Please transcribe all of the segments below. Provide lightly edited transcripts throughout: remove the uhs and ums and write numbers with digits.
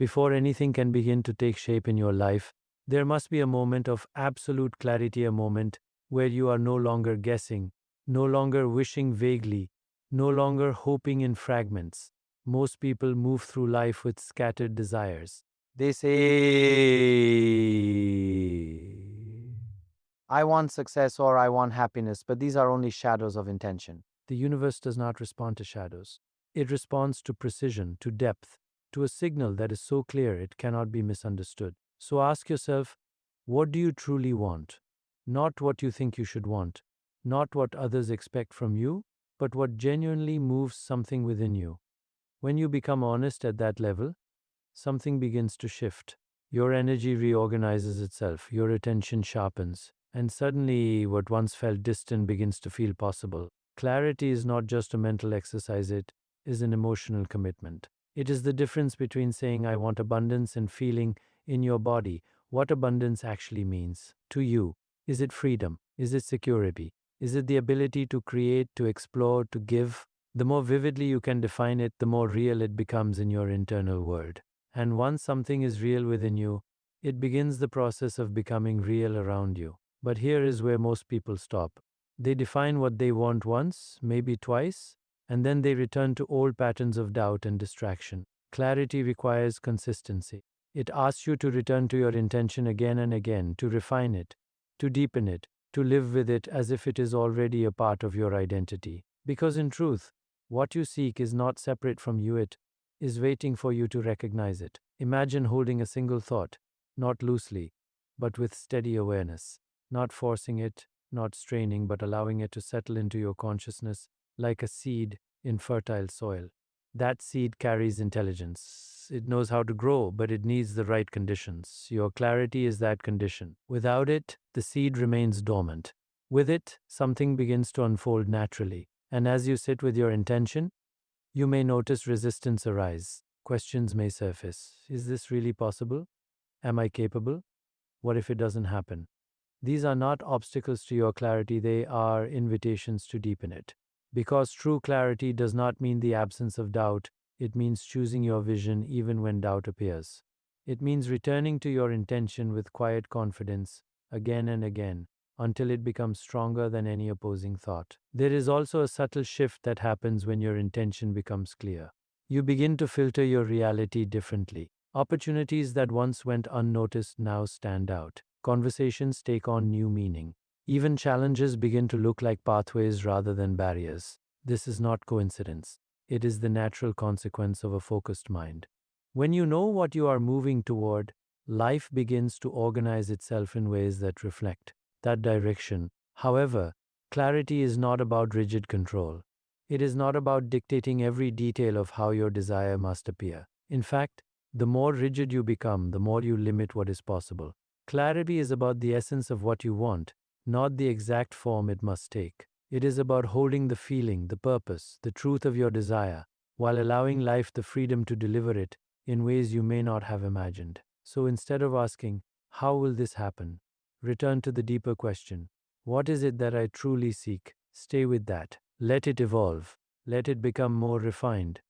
Before anything can begin to take shape in your life, there must be a moment of absolute clarity, a moment where you are no longer guessing, no longer wishing vaguely, no longer hoping in fragments. Most people move through life with scattered desires. They say, I want success or I want happiness, but these are only shadows of intention. The universe does not respond to shadows. It responds to precision, to depth, to a signal that is so clear it cannot be misunderstood. So ask yourself, what do you truly want? Not what you think you should want, not what others expect from you, but what genuinely moves something within you. When you become honest at that level, something begins to shift. Your energy reorganizes itself, your attention sharpens, and suddenly what once felt distant begins to feel possible. Clarity is not just a mental exercise, it is an emotional commitment. It is the difference between saying, I want abundance, and feeling in your body what abundance actually means to you. Is it freedom? Is it security? Is it the ability to create, to explore, to give? The more vividly you can define it, the more real it becomes in your internal world. And once something is real within you, it begins the process of becoming real around you. But here is where most people stop. They define what they want once, maybe twice, and then they return to old patterns of doubt and distraction. Clarity requires consistency. It asks you to return to your intention again and again, to refine it, to deepen it, to live with it as if it is already a part of your identity. Because in truth, what you seek is not separate from you, it is waiting for you to recognize it. Imagine holding a single thought, not loosely, but with steady awareness, not forcing it, not straining, but allowing it to settle into your consciousness like a seed in fertile soil. That seed carries intelligence. It knows how to grow, but it needs the right conditions. Your clarity is that condition. Without it, the seed remains dormant. With it, something begins to unfold naturally. And as you sit with your intention, you may notice resistance arise. Questions may surface. Is this really possible? Am I capable? What if it doesn't happen? These are not obstacles to your clarity, they are invitations to deepen it. Because true clarity does not mean the absence of doubt, it means choosing your vision even when doubt appears. It means returning to your intention with quiet confidence, again and again, until it becomes stronger than any opposing thought. There is also a subtle shift that happens when your intention becomes clear. You begin to filter your reality differently. Opportunities that once went unnoticed now stand out. Conversations take on new meaning. Even challenges begin to look like pathways rather than barriers. This is not coincidence. It is the natural consequence of a focused mind. When you know what you are moving toward, life begins to organize itself in ways that reflect that direction. However, clarity is not about rigid control. It is not about dictating every detail of how your desire must appear. In fact, the more rigid you become, the more you limit what is possible. Clarity is about the essence of what you want, not the exact form it must take. It is about holding the feeling, the purpose, the truth of your desire, while allowing life the freedom to deliver it in ways you may not have imagined. So instead of asking, how will this happen? Return to the deeper question, what is it that I truly seek? Stay with that. Let it evolve. Let it become more refined,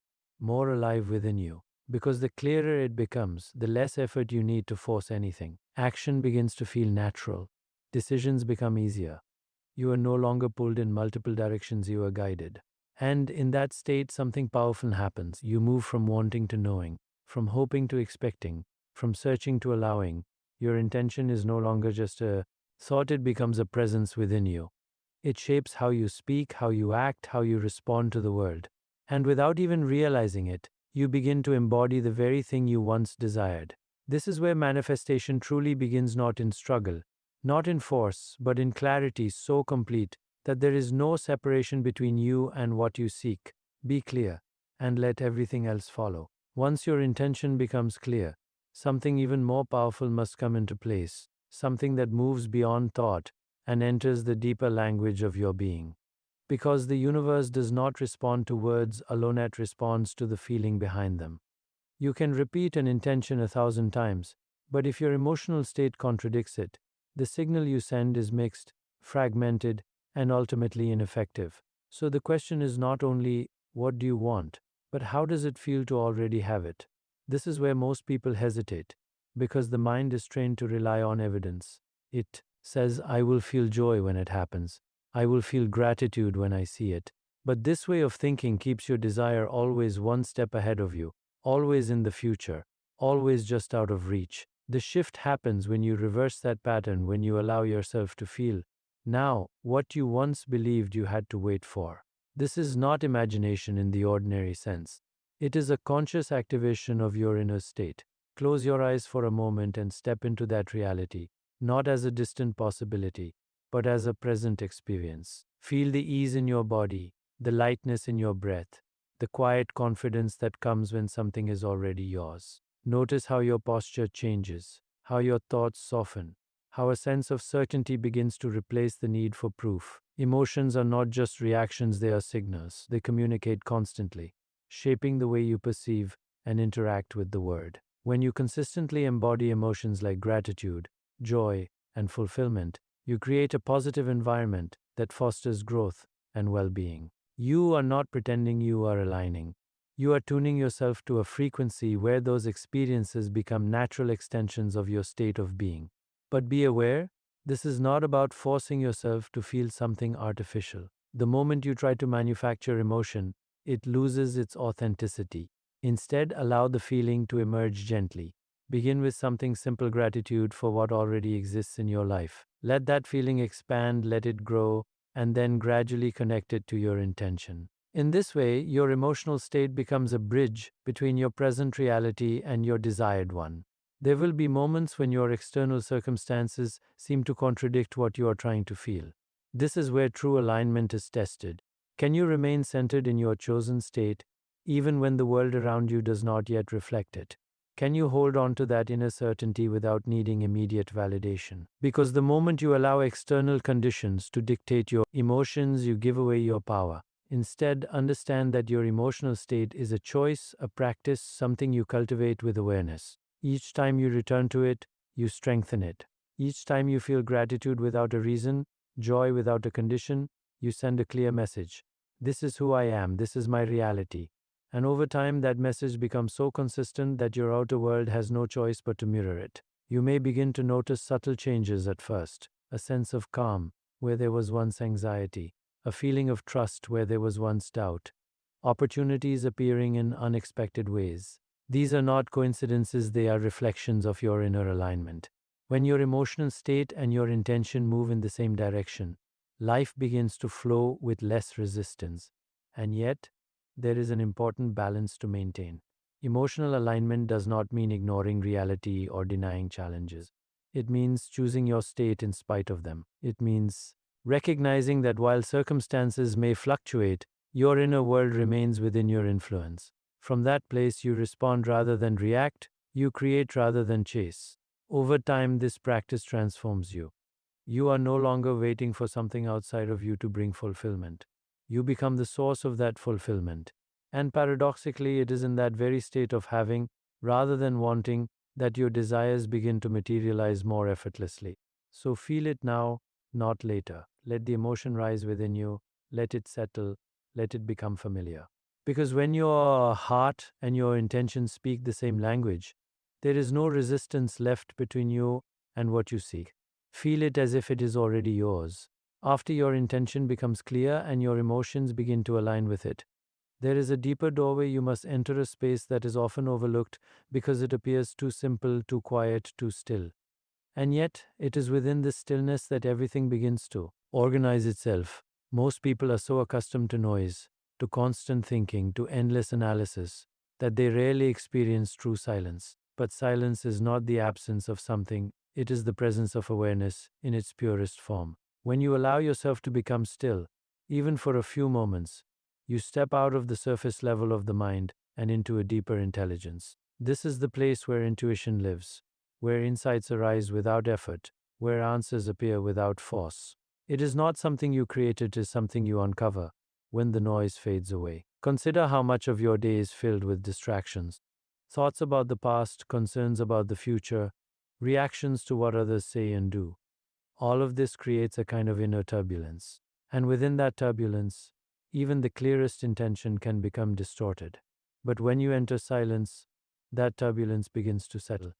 more alive within you. Because the clearer it becomes, the less effort you need to force anything. Action begins to feel natural. Decisions become easier. You are no longer pulled in multiple directions, you are guided. And in that state, something powerful happens. You move from wanting to knowing, from hoping to expecting, from searching to allowing. Your intention is no longer just a thought, it becomes a presence within you. It shapes how you speak, how you act, how you respond to the world. And without even realizing it, you begin to embody the very thing you once desired. This is where manifestation truly begins, not in struggle, not in force, but in clarity so complete that there is no separation between you and what you seek. Be clear, and let everything else follow. Once your intention becomes clear, something even more powerful must come into place, something that moves beyond thought and enters the deeper language of your being. Because the universe does not respond to words alone, it responds to the feeling behind them. You can repeat an intention 1,000 times, but if your emotional state contradicts it, the signal you send is mixed, fragmented, and ultimately ineffective. So the question is not only what do you want, but how does it feel to already have it? This is where most people hesitate, because the mind is trained to rely on evidence. It says, I will feel joy when it happens. I will feel gratitude when I see it. But this way of thinking keeps your desire always one step ahead of you, always in the future, always just out of reach. The shift happens when you reverse that pattern, when you allow yourself to feel now what you once believed you had to wait for. This is not imagination in the ordinary sense. It is a conscious activation of your inner state. Close your eyes for a moment and step into that reality, not as a distant possibility, but as a present experience. Feel the ease in your body, the lightness in your breath, the quiet confidence that comes when something is already yours. Notice how your posture changes, how your thoughts soften, how a sense of certainty begins to replace the need for proof. Emotions are not just reactions, they are signals. They communicate constantly, shaping the way you perceive and interact with the world. When you consistently embody emotions like gratitude, joy, and fulfillment, you create a positive environment that fosters growth and well being. You are not pretending, you are aligning. You are tuning yourself to a frequency where those experiences become natural extensions of your state of being. But be aware, this is not about forcing yourself to feel something artificial. The moment you try to manufacture emotion, it loses its authenticity. Instead, allow the feeling to emerge gently. Begin with something simple: gratitude for what already exists in your life. Let that feeling expand, let it grow, and then gradually connect it to your intention. In this way, your emotional state becomes a bridge between your present reality and your desired one. There will be moments when your external circumstances seem to contradict what you are trying to feel. This is where true alignment is tested. Can you remain centered in your chosen state even when the world around you does not yet reflect it? Can you hold on to that inner certainty without needing immediate validation? Because the moment you allow external conditions to dictate your emotions, you give away your power. Instead, understand that your emotional state is a choice, a practice, something you cultivate with awareness. Each time you return to it, you strengthen it. Each time you feel gratitude without a reason, joy without a condition, you send a clear message. This is who I am, this is my reality. And over time, that message becomes so consistent that your outer world has no choice but to mirror it. You may begin to notice subtle changes at first: a sense of calm where there was once anxiety, a feeling of trust where there was once doubt, opportunities appearing in unexpected ways. These are not coincidences, they are reflections of your inner alignment. When your emotional state and your intention move in the same direction, life begins to flow with less resistance. And yet, there is an important balance to maintain. Emotional alignment does not mean ignoring reality or denying challenges. It means choosing your state in spite of them. It means recognizing that while circumstances may fluctuate, your inner world remains within your influence. From that place, you respond rather than react, you create rather than chase. Over time, this practice transforms you. You are no longer waiting for something outside of you to bring fulfillment. You become the source of that fulfillment. And paradoxically, it is in that very state of having, rather than wanting, that your desires begin to materialize more effortlessly. So feel it now, not later. Let the emotion rise within you, let it settle, let it become familiar. Because when your heart and your intention speak the same language, there is no resistance left between you and what you seek. Feel it as if it is already yours. After your intention becomes clear and your emotions begin to align with it, there is a deeper doorway. You must enter a space that is often overlooked because it appears too simple, too quiet, too still. And yet, it is within this stillness that everything begins to organize itself. Most people are so accustomed to noise, to constant thinking, to endless analysis, that they rarely experience true silence. But silence is not the absence of something, it is the presence of awareness in its purest form. When you allow yourself to become still, even for a few moments, you step out of the surface level of the mind and into a deeper intelligence. This is the place where intuition lives, where insights arise without effort, where answers appear without force. It is not something you create, it is something you uncover when the noise fades away. Consider how much of your day is filled with distractions: thoughts about the past, concerns about the future, reactions to what others say and do. All of this creates a kind of inner turbulence. And within that turbulence, even the clearest intention can become distorted. But when you enter silence, that turbulence begins to settle.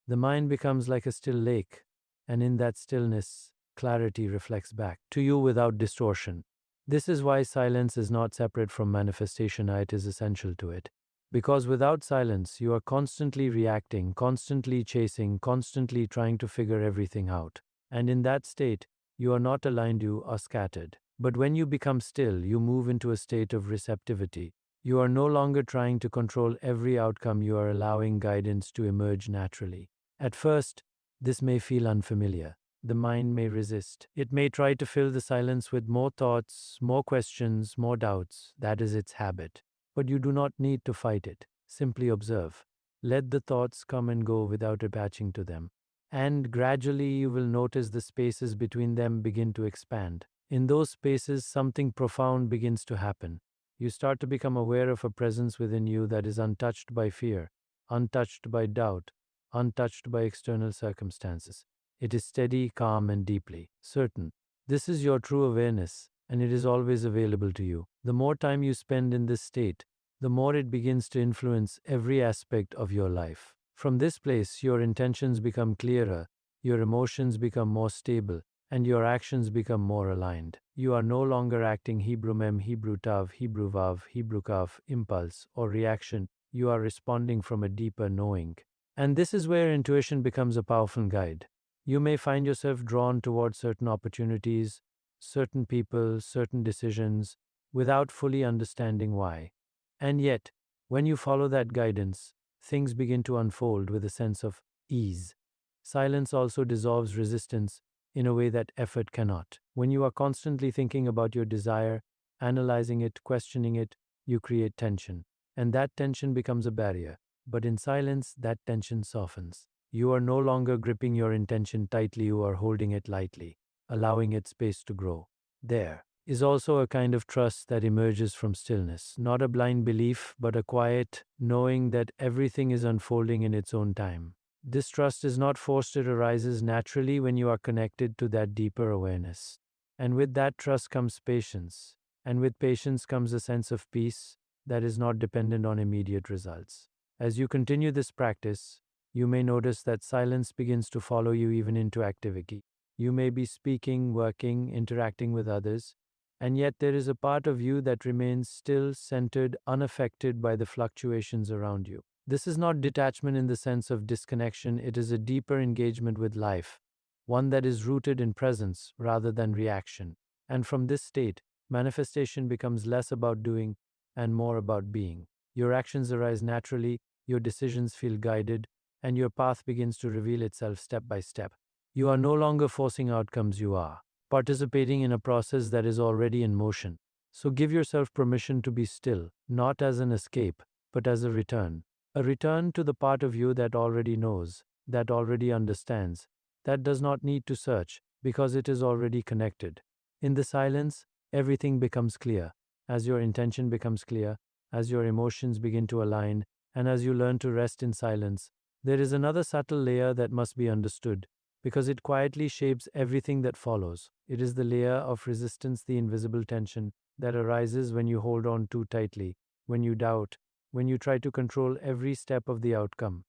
The mind becomes like a still lake, and in that stillness, clarity reflects back to you without distortion. This is why silence is not separate from manifestation, it is essential to it. Because without silence, you are constantly reacting, constantly chasing, constantly trying to figure everything out. And in that state, you are not aligned, you are scattered. But when you become still, you move into a state of receptivity. You are no longer trying to control every outcome, you are allowing guidance to emerge naturally. At first, this may feel unfamiliar. The mind may resist. It may try to fill the silence with more thoughts, more questions, more doubts. That is its habit. But you do not need to fight it. Simply observe. Let the thoughts come and go without attaching to them. And gradually you will notice the spaces between them begin to expand. In those spaces, something profound begins to happen. You start to become aware of a presence within you that is untouched by fear, untouched by doubt, untouched by external circumstances. It is steady, calm, and deeply certain. This is your true awareness, and it is always available to you. The more time you spend in this state, the more it begins to influence every aspect of your life. From this place, your intentions become clearer, your emotions become more stable, and your actions become more aligned. You are no longer acting Hebrew mem, Hebrew tav, Hebrew vav, Hebrew kaf, impulse, or reaction. You are responding from a deeper knowing. And this is where intuition becomes a powerful guide. You may find yourself drawn towards certain opportunities, certain people, certain decisions, without fully understanding why. And yet, when you follow that guidance, things begin to unfold with a sense of ease. Silence also dissolves resistance in a way that effort cannot. When you are constantly thinking about your desire, analyzing it, questioning it, you create tension. And that tension becomes a barrier. But in silence, that tension softens. You are no longer gripping your intention tightly, you are holding it lightly, allowing its space to grow. There is also a kind of trust that emerges from stillness, not a blind belief, but a quiet knowing that everything is unfolding in its own time. This trust is not forced, it arises naturally when you are connected to that deeper awareness. And with that trust comes patience, and with patience comes a sense of peace that is not dependent on immediate results. As you continue this practice, you may notice that silence begins to follow you even into activity. You may be speaking, working, interacting with others, and yet there is a part of you that remains still, centered, unaffected by the fluctuations around you. This is not detachment in the sense of disconnection, it is a deeper engagement with life, one that is rooted in presence rather than reaction. And from this state, manifestation becomes less about doing and more about being. Your actions arise naturally, your decisions feel guided, and your path begins to reveal itself step by step. You are no longer forcing outcomes, you are participating in a process that is already in motion. So give yourself permission to be still, not as an escape, but as a return. A return to the part of you that already knows, that already understands, that does not need to search, because it is already connected. In the silence, everything becomes clear. As your intention becomes clear, as your emotions begin to align, and as you learn to rest in silence, there is another subtle layer that must be understood, because it quietly shapes everything that follows. It is the layer of resistance, the invisible tension that arises when you hold on too tightly, when you doubt, when you try to control every step of the outcome.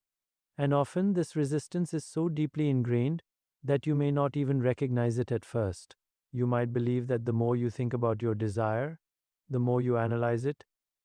And often this resistance is so deeply ingrained that you may not even recognize it at first. You might believe that the more you think about your desire, the more you analyze it,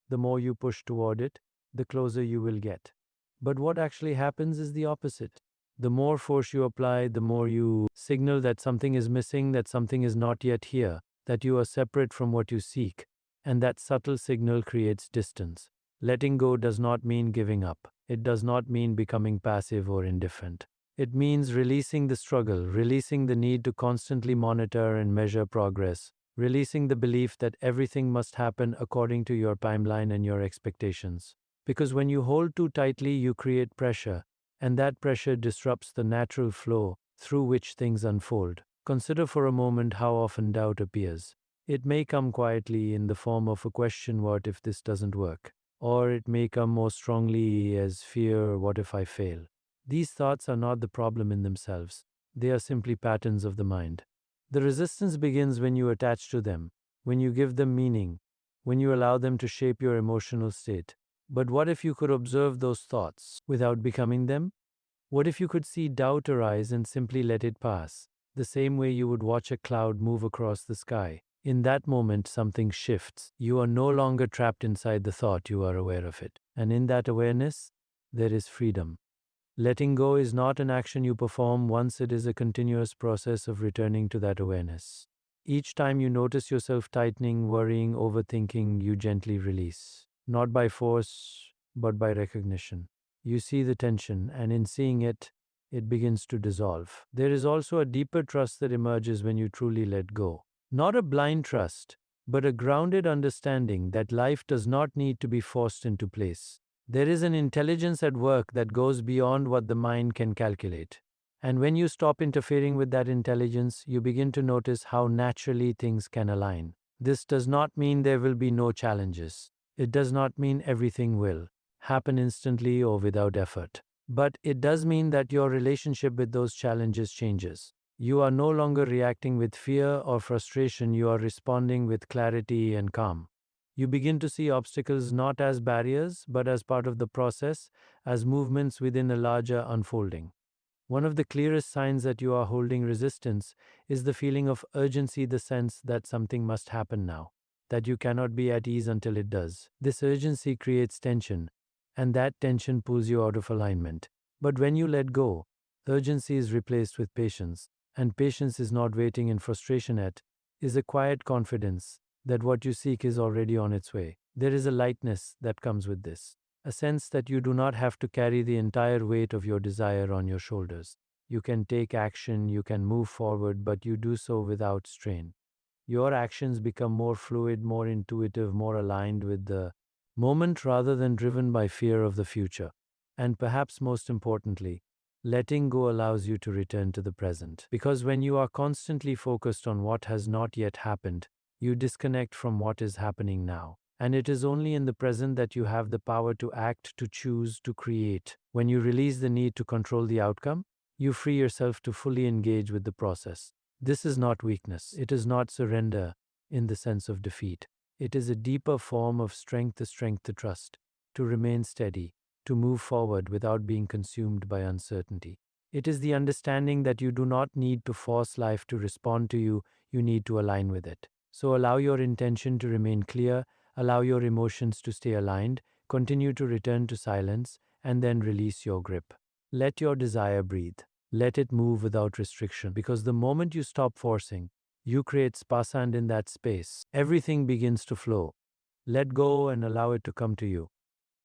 the more you push toward it, the closer you will get. But what actually happens is the opposite. The more force you apply, the more you signal that something is missing, that something is not yet here, that you are separate from what you seek. And that subtle signal creates distance. Letting go does not mean giving up. It does not mean becoming passive or indifferent. It means releasing the struggle, releasing the need to constantly monitor and measure progress, releasing the belief that everything must happen according to your timeline and your expectations. Because when you hold too tightly, you create pressure, and that pressure disrupts the natural flow through which things unfold. Consider for a moment how often doubt appears. It may come quietly in the form of a question, what if this doesn't work? Or it may come more strongly as fear, what if I fail? These thoughts are not the problem in themselves. They are simply patterns of the mind. The resistance begins when you attach to them, when you give them meaning, when you allow them to shape your emotional state. But what if you could observe those thoughts without becoming them? What if you could see doubt arise and simply let it pass, the same way you would watch a cloud move across the sky? In that moment, something shifts. You are no longer trapped inside the thought, you are aware of it. And in that awareness, there is freedom. Letting go is not an action you perform once, it is a continuous process of returning to that awareness. Each time you notice yourself tightening, worrying, overthinking, you gently release. Not by force, but by recognition. You see the tension, and in seeing it, it begins to dissolve. There is also a deeper trust that emerges when you truly let go. Not a blind trust, but a grounded understanding that life does not need to be forced into place. There is an intelligence at work that goes beyond what the mind can calculate. And when you stop interfering with that intelligence, you begin to notice how naturally things can align. This does not mean there will be no challenges. It does not mean everything will happen instantly or without effort. But it does mean that your relationship with those challenges changes. You are no longer reacting with fear or frustration, you are responding with clarity and calm. You begin to see obstacles not as barriers, but as part of the process, as movements within a larger unfolding. One of the clearest signs that you are holding resistance is the feeling of urgency, the sense that something must happen now, that you cannot be at ease until it does. This urgency creates tension, and that tension pulls you out of alignment. But when you let go, urgency is replaced with patience, and patience is not waiting in frustration at, is a quiet confidence that what you seek is already on its way. There is a lightness that comes with this, a sense that you do not have to carry the entire weight of your desire on your shoulders. You can take action, you can move forward, but you do so without strain. Your actions become more fluid, more intuitive, more aligned with the moment rather than driven by fear of the future. And perhaps most importantly, letting go allows you to return to the present. Because when you are constantly focused on what has not yet happened, you disconnect from what is happening now. And it is only in the present that you have the power to act, to choose, to create. When you release the need to control the outcome, you free yourself to fully engage with the process. This is not weakness. It is not surrender in the sense of defeat. It is a deeper form of strength to trust, to remain steady, to move forward without being consumed by uncertainty. It is the understanding that you do not need to force life to respond to you, you need to align with it. So allow your intention to remain clear, allow your emotions to stay aligned, continue to return to silence, and then release your grip. Let your desire breathe. Let it move without restriction, because the moment you stop forcing, you create space, and in that space, everything begins to flow. Let go and allow it to come to you.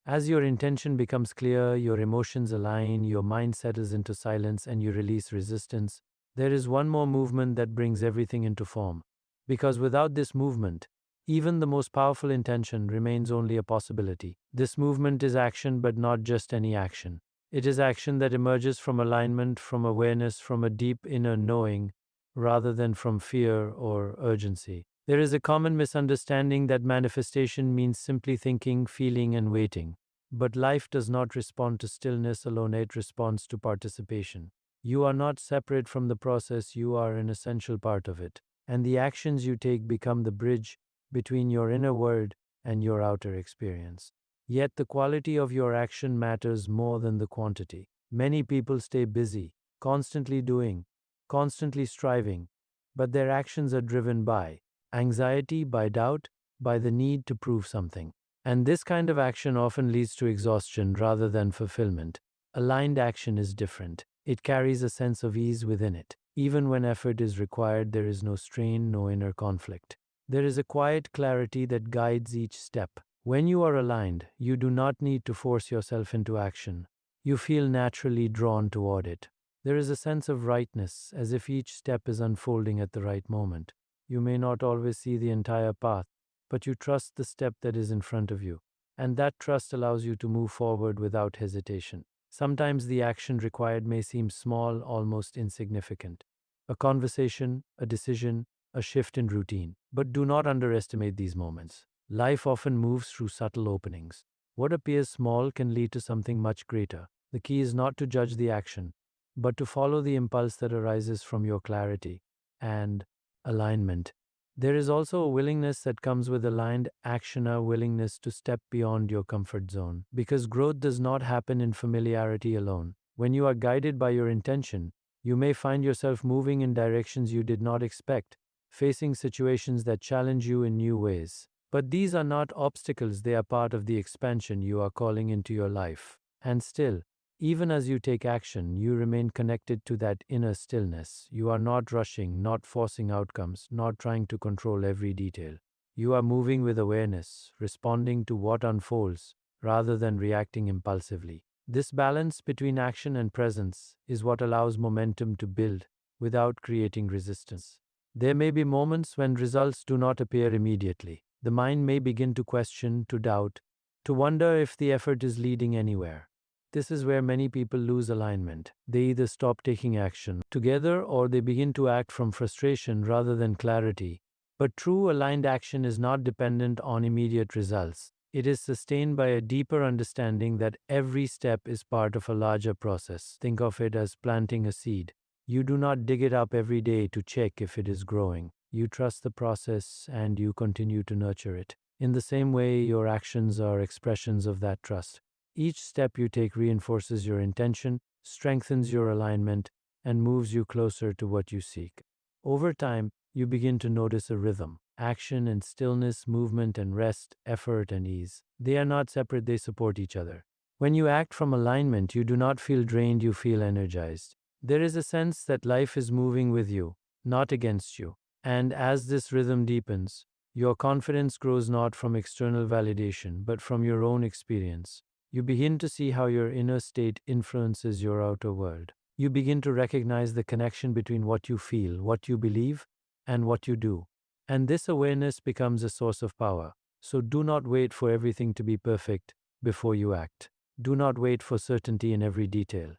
As your intention becomes clear, your emotions align, your mind settles into silence, and you release resistance, there is one more movement that brings everything into form. Because without this movement, even the most powerful intention remains only a possibility. This movement is action, but not just any action. It is action that emerges from alignment, from awareness, from a deep inner knowing, rather than from fear or urgency. There is a common misunderstanding that manifestation means simply thinking, feeling, and waiting. But life does not respond to stillness alone, it responds to participation. You are not separate from the process, you are an essential part of it. And the actions you take become the bridge between your inner world and your outer experience. Yet the quality of your action matters more than the quantity. Many people stay busy, constantly doing, constantly striving, but their actions are driven by anxiety, by doubt, by the need to prove something. And this kind of action often leads to exhaustion rather than fulfillment. Aligned action is different. It carries a sense of ease within it. Even when effort is required, there is no strain, no inner conflict. There is a quiet clarity that guides each step. When you are aligned, you do not need to force yourself into action. You feel naturally drawn toward it. There is a sense of rightness, as if each step is unfolding at the right moment. You may not always see the entire path, but you trust the step that is in front of you. And that trust allows you to move forward without hesitation. Sometimes the action required may seem small, almost insignificant. A conversation, a decision, a shift in routine. But do not underestimate these moments. Life often moves through subtle openings. What appears small can lead to something much greater. The key is not to judge the action, but to follow the impulse that arises from your clarity and alignment. There is also a willingness that comes with aligned action, a willingness to step beyond your comfort zone. Because growth does not happen in familiarity alone. When you are guided by your intention, you may find yourself moving in directions you did not expect, facing situations that challenge you in new ways. But these are not obstacles, they are part of the expansion you are calling into your life. And still, even as you take action, you remain connected to that inner stillness. You are not rushing, not forcing outcomes, not trying to control every detail. You are moving with awareness, responding to what unfolds, rather than reacting impulsively. This balance between action and presence is what allows momentum to build without creating resistance. There may be moments when results do not appear immediately. The mind may begin to question, to doubt, to wonder if the effort is leading anywhere. This is where many people lose alignment. They either stop taking action together or they begin to act from frustration rather than clarity. But true aligned action is not dependent on immediate results. It is sustained by a deeper understanding that every step is part of a larger process. Think of it as planting a seed. You do not dig it up every day to check if it is growing. You trust the process and you continue to nurture it. In the same way, your actions are expressions of that trust. Each step you take reinforces your intention, strengthens your alignment, and moves you closer to what you seek. Over time, you begin to notice a rhythm. Action and stillness, movement and rest, effort and ease. They are not separate, they support each other. When you act from alignment, you do not feel drained, you feel energized. There is a sense that life is moving with you, not against you. And as this rhythm deepens, your confidence grows not from external validation, but from your own experience. You begin to see how your inner state influences your outer world. You begin to recognize the connection between what you feel, what you believe, and what you do. And this awareness becomes a source of power. So do not wait for everything to be perfect before you act. Do not wait for certainty in every detail.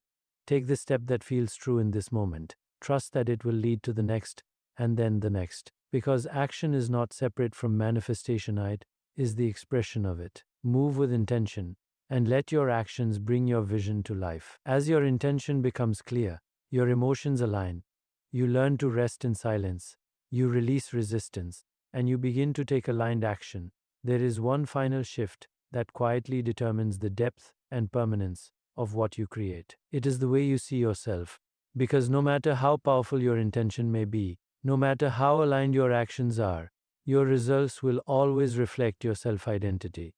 Take the step that feels true in this moment. Trust that it will lead to the next and then the next. Because action is not separate from manifestation, it is the expression of it. Move with intention and let your actions bring your vision to life. As your intention becomes clear, your emotions align. You learn to rest in silence. You release resistance, and you begin to take aligned action. There is one final shift that quietly determines the depth and permanence of what you create. It is the way you see yourself. Because no matter how powerful your intention may be, no matter how aligned your actions are, your results will always reflect your self identity.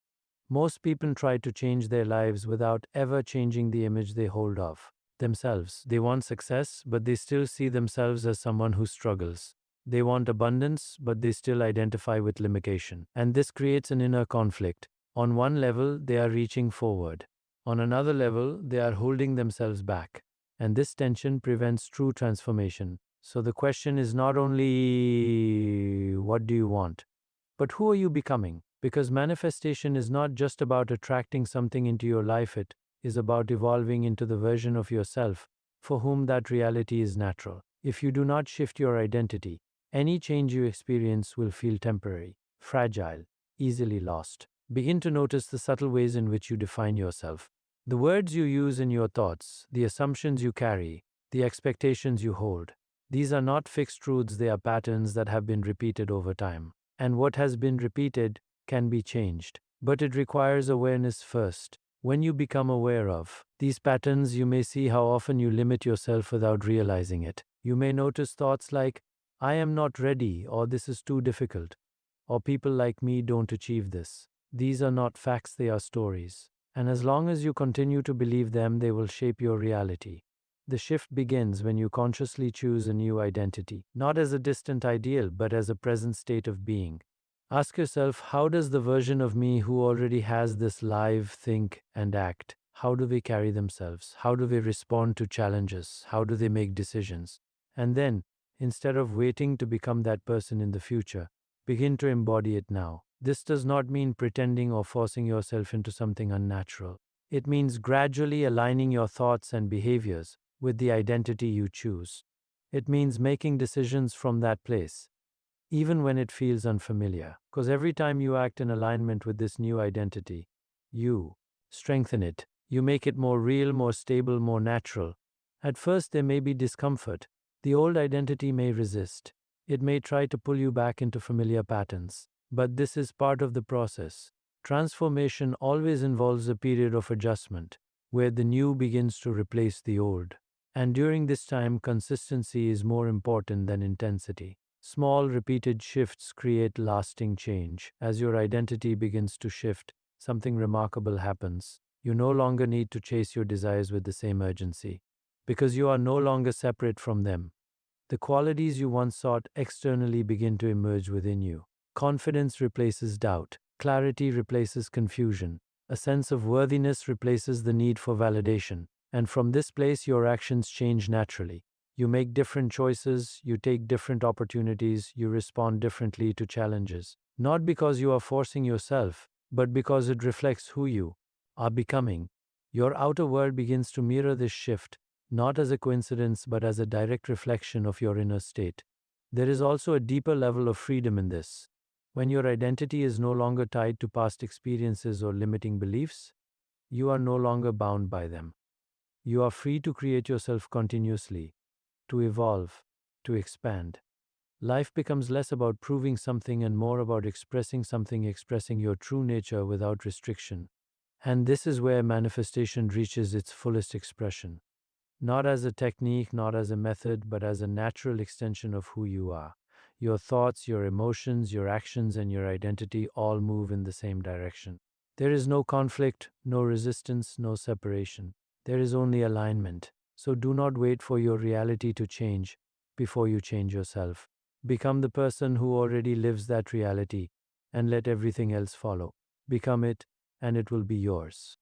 Most people try to change their lives without ever changing the image they hold of themselves. They want success, but they still see themselves as someone who struggles. They want abundance, but they still identify with limitation. And this creates an inner conflict. On one level, they are reaching forward. On another level, they are holding themselves back. And this tension prevents true transformation. So the question is not only what do you want, but who are you becoming? Because manifestation is not just about attracting something into your life, it is about evolving into the version of yourself for whom that reality is natural. If you do not shift your identity, any change you experience will feel temporary, fragile, easily lost. Begin to notice the subtle ways in which you define yourself. The words you use in your thoughts, the assumptions you carry, the expectations you hold. These are not fixed truths, they are patterns that have been repeated over time. And what has been repeated can be changed. But it requires awareness first. When you become aware of these patterns, you may see how often you limit yourself without realizing it. You may notice thoughts like, I am not ready, or this is too difficult, or people like me don't achieve this. These are not facts, they are stories. And as long as you continue to believe them, they will shape your reality. The shift begins when you consciously choose a new identity, not as a distant ideal, but as a present state of being. Ask yourself, how does the version of me who already has this live, think, and act, how do they carry themselves? How do they respond to challenges? How do they make decisions? And then, instead of waiting to become that person in the future, begin to embody it now. This does not mean pretending or forcing yourself into something unnatural. It means gradually aligning your thoughts and behaviors with the identity you choose. It means making decisions from that place, even when it feels unfamiliar. Because every time you act in alignment with this new identity, you strengthen it. You make it more real, more stable, more natural. At first, there may be discomfort. The old identity may resist. It may try to pull you back into familiar patterns. But this is part of the process. Transformation always involves a period of adjustment, where the new begins to replace the old. And during this time, consistency is more important than intensity. Small, repeated shifts create lasting change. As your identity begins to shift, something remarkable happens. You no longer need to chase your desires with the same urgency, because you are no longer separate from them. The qualities you once sought externally begin to emerge within you. Confidence replaces doubt, clarity replaces confusion, a sense of worthiness replaces the need for validation, and from this place your actions change naturally. You make different choices, you take different opportunities, you respond differently to challenges. Not because you are forcing yourself, but because it reflects who you are becoming. Your outer world begins to mirror this shift, not as a coincidence but as a direct reflection of your inner state. There is also a deeper level of freedom in this. When your identity is no longer tied to past experiences or limiting beliefs, you are no longer bound by them. You are free to create yourself continuously, to evolve, to expand. Life becomes less about proving something and more about expressing something, expressing your true nature without restriction. And this is where manifestation reaches its fullest expression. Not as a technique, not as a method, but as a natural extension of who you are. Your thoughts, your emotions, your actions, and your identity all move in the same direction. There is no conflict, no resistance, no separation. There is only alignment. So do not wait for your reality to change before you change yourself. Become the person who already lives that reality and let everything else follow. Become it, and it will be yours.